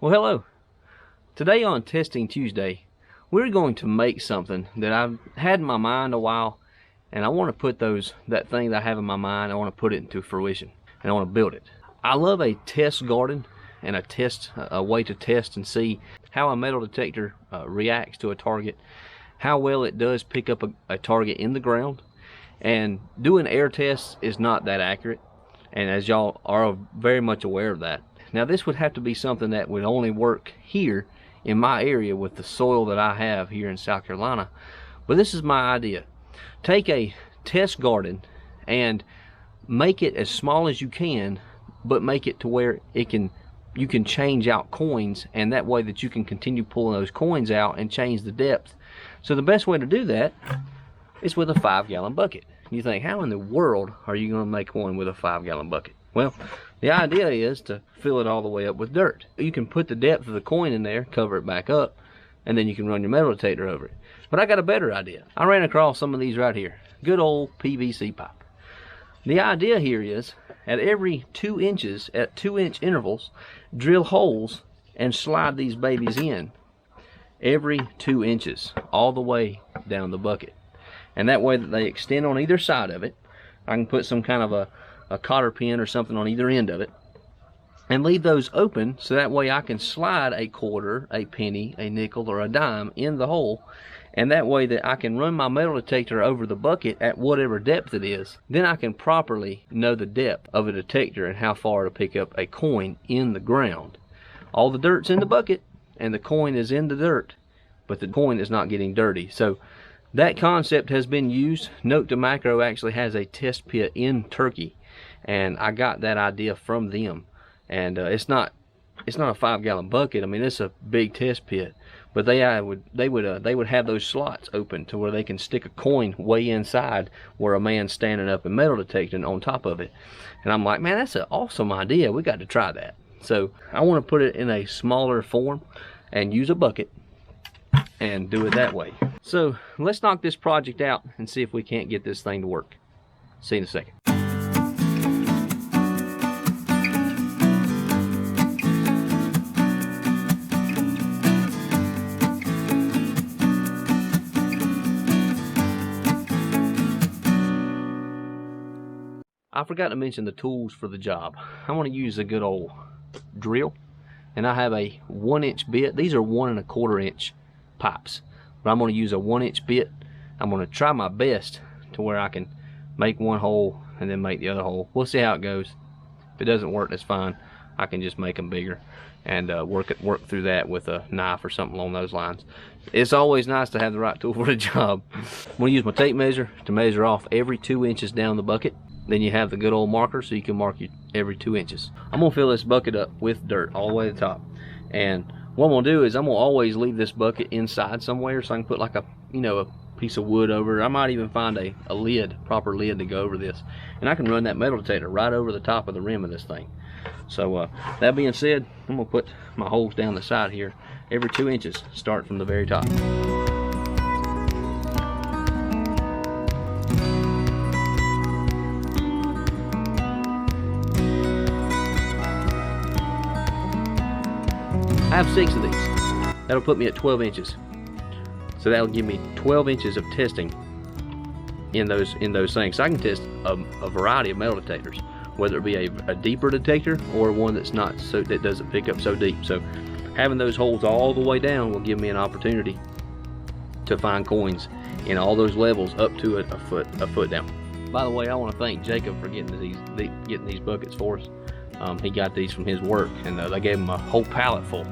Well, hello. Today on Testing Tuesday, we're going to make something that I've had in my mind a while, and I want to put that thing that I have in my mind, I want to put it into fruition, and I want to build it. I love a test garden and a way to test and see how a metal detector reacts to a target, how well it does pick up a target in the ground. And doing air tests is not that accurate, and as y'all are very much aware of that. Now this would have to be something that would only work here in my area with the soil that I have here in South Carolina. But this is my idea. Take a test garden and make it as small as you can, but make it to where you can change out coins, and that way that you can continue pulling those coins out and change the depth. So the best way to do that is with a 5-gallon bucket. You think, how in the world are you going to make one with a 5-gallon bucket? Well, the idea is to fill it all the way up with dirt. You can put the depth of the coin in there, cover it back up, and then you can run your metal detector over it. But I got a better idea. I ran across some of these right here. Good old PVC pipe. The idea here is, at every 2 inches, at 2-inch intervals, drill holes and slide these babies in every 2 inches, all the way down the bucket. And that way that they extend on either side of it. I can put some kind of a cotter pin or something on either end of it and leave those open, so that way I can slide a quarter, a penny, a nickel, or a dime in the hole, and that way that I can run my metal detector over the bucket at whatever depth it is. Then I can properly know the depth of a detector and how far to pick up a coin in the ground. All the dirt's in the bucket and the coin is in the dirt, but the coin is not getting dirty. So that concept has been used. Note to Macro actually has a test pit in Turkey, and I got that idea from them. And it's not a 5-gallon bucket. I mean, it's a big test pit, but they would have those slots open to where they can stick a coin way inside where a man's standing up and metal detecting on top of it. And I'm like, man, that's an awesome idea. We got to try that. So I want to put it in a smaller form and use a bucket and do it that way. So let's knock this project out and see if we can't get this thing to work. See you in a second. I forgot to mention the tools for the job. I want to use a good old drill, and I have a 1-inch bit. These are 1 1/4 inch pipes, but I'm going to use a 1-inch bit. I'm going to try my best to where I can make one hole and then make the other hole. We'll see how it goes. If it doesn't work, that's fine. I can just make them bigger and work through that with a knife or something along those lines. It's always nice to have the right tool for the job. I'm going to use my tape measure to measure off every 2 inches down the bucket. Then you have the good old marker, so you can mark every 2 inches. I'm gonna fill this bucket up with dirt all the way to the top. And what I'm gonna do is I'm gonna always leave this bucket inside somewhere, so I can put like a piece of wood over it. I might even find a lid, proper lid to go over this. And I can run that metal detector right over the top of the rim of this thing. So that being said, I'm gonna put my holes down the side here every 2 inches, start from the very top. I have 6 of these. That'll put me at 12 inches. So that'll give me 12 inches of testing in those things. So I can test a variety of metal detectors, whether it be a deeper detector or one that's not that doesn't pick up so deep. So having those holes all the way down will give me an opportunity to find coins in all those levels up to a foot down. By the way, I want to thank Jacob for getting these buckets for us. He got these from his work, and they gave him a whole pallet full.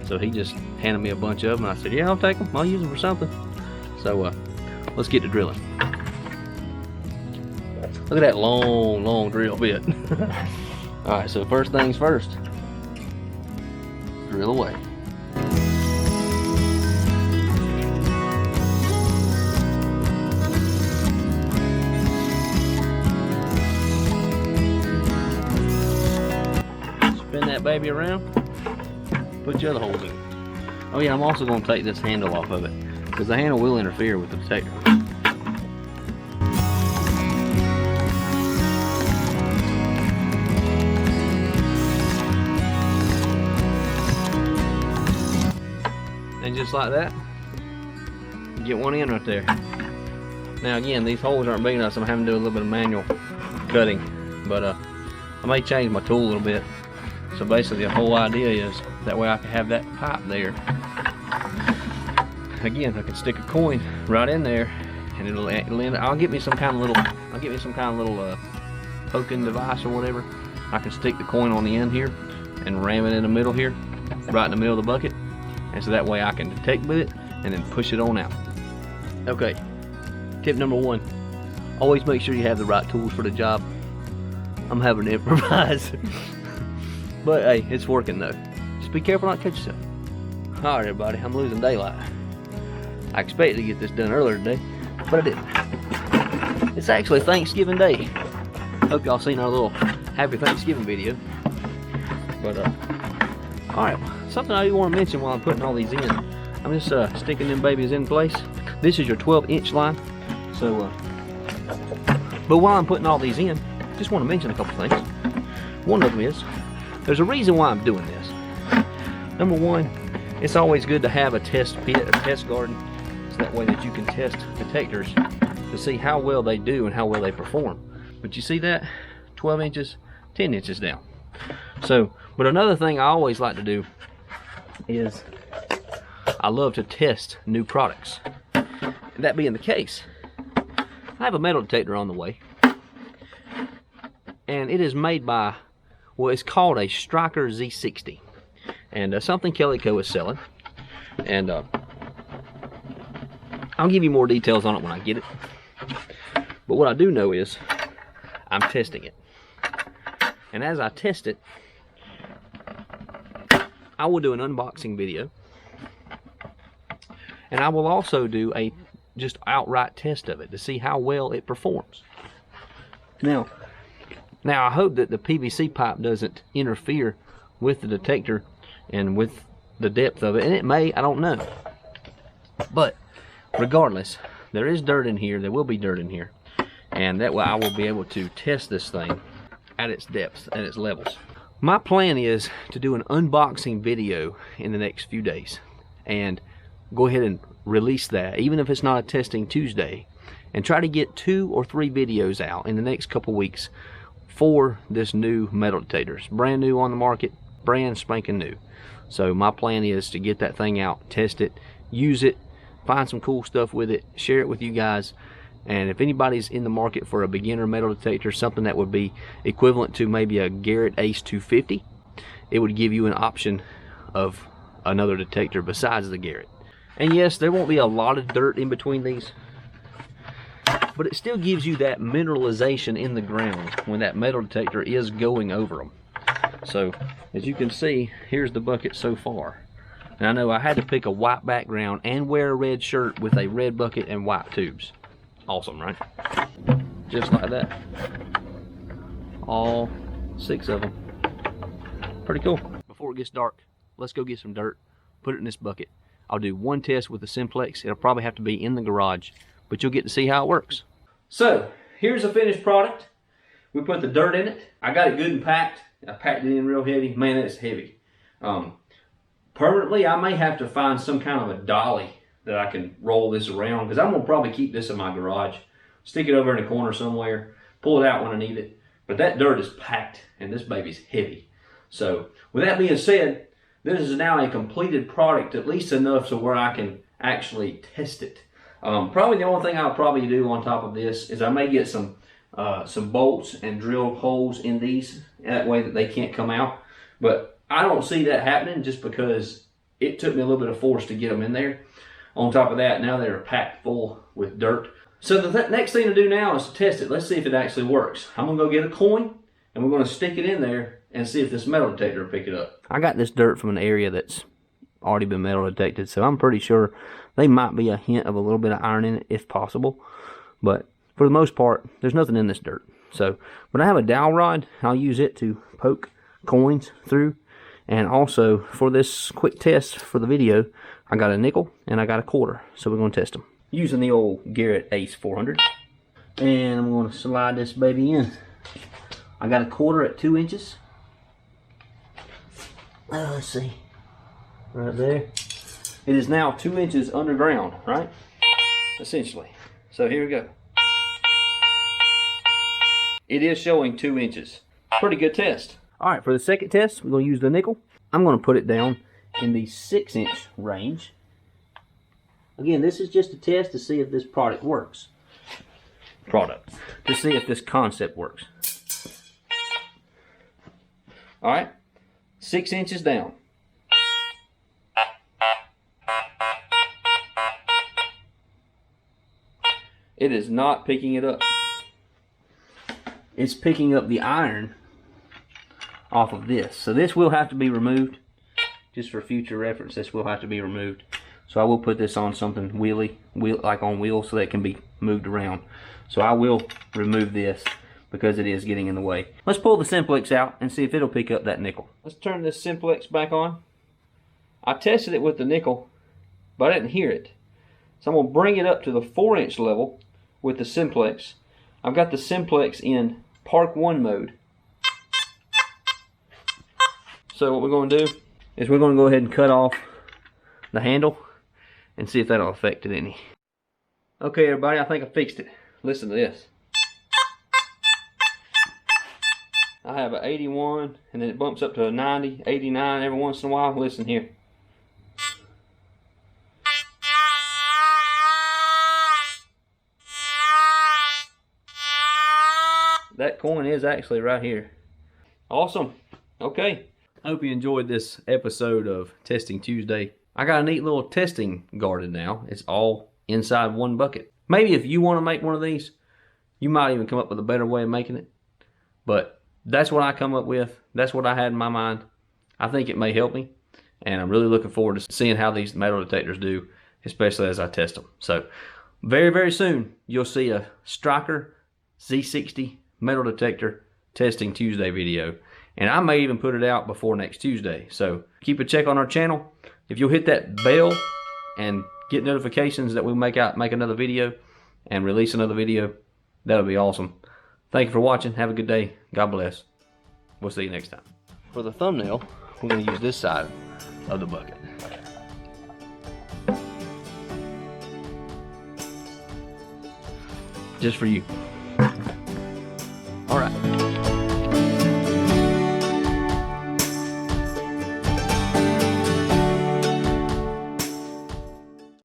So he just handed me a bunch of them, and I said, yeah, I'll take them. I'll use them for something. So let's get to drilling. Look at that long drill bit. All right, so first things first, drill away. Spin that baby around. Put your other holes in it. Oh yeah, I'm also going to take this handle off of it, because the handle will interfere with the detector. just like that. Get one in right there. Now again, these holes aren't big enough, so I'm having to do a little bit of manual cutting, but I may change my tool a little bit. So basically the whole idea is that way I can have that pipe there. Again, I can stick a coin right in there, and it'll end. I'll get me some kind of little poking device or whatever. I can stick the coin on the end here and ram it in the middle here, right in the middle of the bucket, and so that way I can detect with it and then push it on out. Okay, tip number 1, always make sure you have the right tools for the job. I'm having to improvise. But hey, it's working though. Just be careful not to cut yourself. Alright everybody, I'm losing daylight. I expected to get this done earlier today, but I didn't. It's actually Thanksgiving Day. Hope y'all seen our little Happy Thanksgiving video. But alright, something I do want to mention while I'm putting all these in. I'm just sticking them babies in place. This is your 12-inch line. So, but while I'm putting all these in, just want to mention a couple things. One of them is, there's a reason why I'm doing this. Number 1, it's always good to have a test pit, a test garden, so that way that you can test detectors to see how well they do and how well they perform. But you see that? 12 inches, 10 inches down. So, but another thing I always like to do is I love to test new products. That being the case, I have a metal detector on the way, and it is made by, well, it's called a Striker Z60, and something Kelly Co is selling, and I'll give you more details on it when I get it. But what I do know is I'm testing it, and as I test it, I will do an unboxing video, and I will also do a just outright test of it to see how well it performs. Now I hope that the PVC pipe doesn't interfere with the detector and with the depth of it, and it may, I don't know. But regardless, there is dirt in here, there will be dirt in here, and that way I will be able to test this thing at its depths, at its levels. My plan is to do an unboxing video in the next few days and go ahead and release that, even if it's not a testing Tuesday, and try to get 2 or 3 videos out in the next couple weeks for this new metal detector. It's brand new on the market, brand spanking new. So my plan is to get that thing out, test it, use it, find some cool stuff with it, share it with you guys. And if anybody's in the market for a beginner metal detector, something that would be equivalent to maybe a Garrett Ace 250, it would give you an option of another detector besides the Garrett. And yes, there won't be a lot of dirt in between these, but it still gives you that mineralization in the ground when that metal detector is going over them. So as you can see, here's the bucket so far. And I know I had to pick a white background and wear a red shirt with a red bucket and white tubes. Awesome, right? Just like that. All 6 of them. Pretty cool. Before it gets dark, let's go get some dirt, put it in this bucket. I'll do one test with the Simplex. It'll probably have to be in the garage, but you'll get to see how it works. So, here's the finished product. We put the dirt in it. I got it good and packed. I packed it in real heavy. Man, it's heavy. Permanently, I may have to find some kind of a dolly that I can roll this around, because I'm going to probably keep this in my garage. Stick it over in a corner somewhere. Pull it out when I need it. But that dirt is packed, and this baby's heavy. So, with that being said, this is now a completed product, at least enough so where I can actually test it. Probably the only thing I'll probably do on top of this is I may get some bolts and drill holes in these, that way that they can't come out. But I don't see that happening, just because it took me a little bit of force to get them in there. On top of that, now they're packed full with dirt. So the next thing to do now is to test it. Let's see if it actually works. I'm going to go get a coin, and we're going to stick it in there and see if this metal detector will pick it up. I got this dirt from an area that's already been metal detected, so I'm pretty sure they might be a hint of a little bit of iron in it if possible. But for the most part, there's nothing in this dirt. So when I have a dowel rod, I'll use it to poke coins through. And also for this quick test for the video, I got a nickel and I got a quarter. So we're going to test them using the old Garrett Ace 400. And I'm going to slide this baby in. I got a quarter at 2 inches. Let's see, right there. It is now 2 inches underground, right? Essentially. So here we go. It is showing 2 inches. Pretty good test. All right, for the second test, we're going to use the nickel. I'm going to put it down in the 6-inch range. Again, this is just a test to see if this product works. To see if this concept works. All right, 6 inches down. It is not picking it up. It's picking up the iron off of this. So this will have to be removed. Just for future reference, this will have to be removed. So I will put this on something like on wheels, so that it can be moved around. So I will remove this because it is getting in the way. Let's pull the Simplex out and see if it'll pick up that nickel. Let's turn this Simplex back on. I tested it with the nickel, but I didn't hear it. So I'm going to bring it up to the 4-inch level with the Simplex. I've got the Simplex in Park 1 mode. So what we're going to do is we're going to go ahead and cut off the handle and see if that'll affect it any. Okay everybody, I think I fixed it. Listen to this. I have an 81 and then it bumps up to a 90, 89 every once in a while. Listen here. That coin is actually right here. Awesome. Okay. I hope you enjoyed this episode of Testing Tuesday. I got a neat little testing garden now. It's all inside one bucket. Maybe if you want to make one of these, you might even come up with a better way of making it. But that's what I come up with. That's what I had in my mind. I think it may help me. And I'm really looking forward to seeing how these metal detectors do, especially as I test them. So very, very soon, you'll see a Striker Z60 metal detector testing Tuesday video. And I may even put it out before next Tuesday. So keep a check on our channel. If you'll hit that bell and get notifications that we make another video and release another video, that would be awesome. Thank you for watching. Have a good day. God bless. We'll see you next time. For the thumbnail, we're going to use this side of the bucket. Just for you.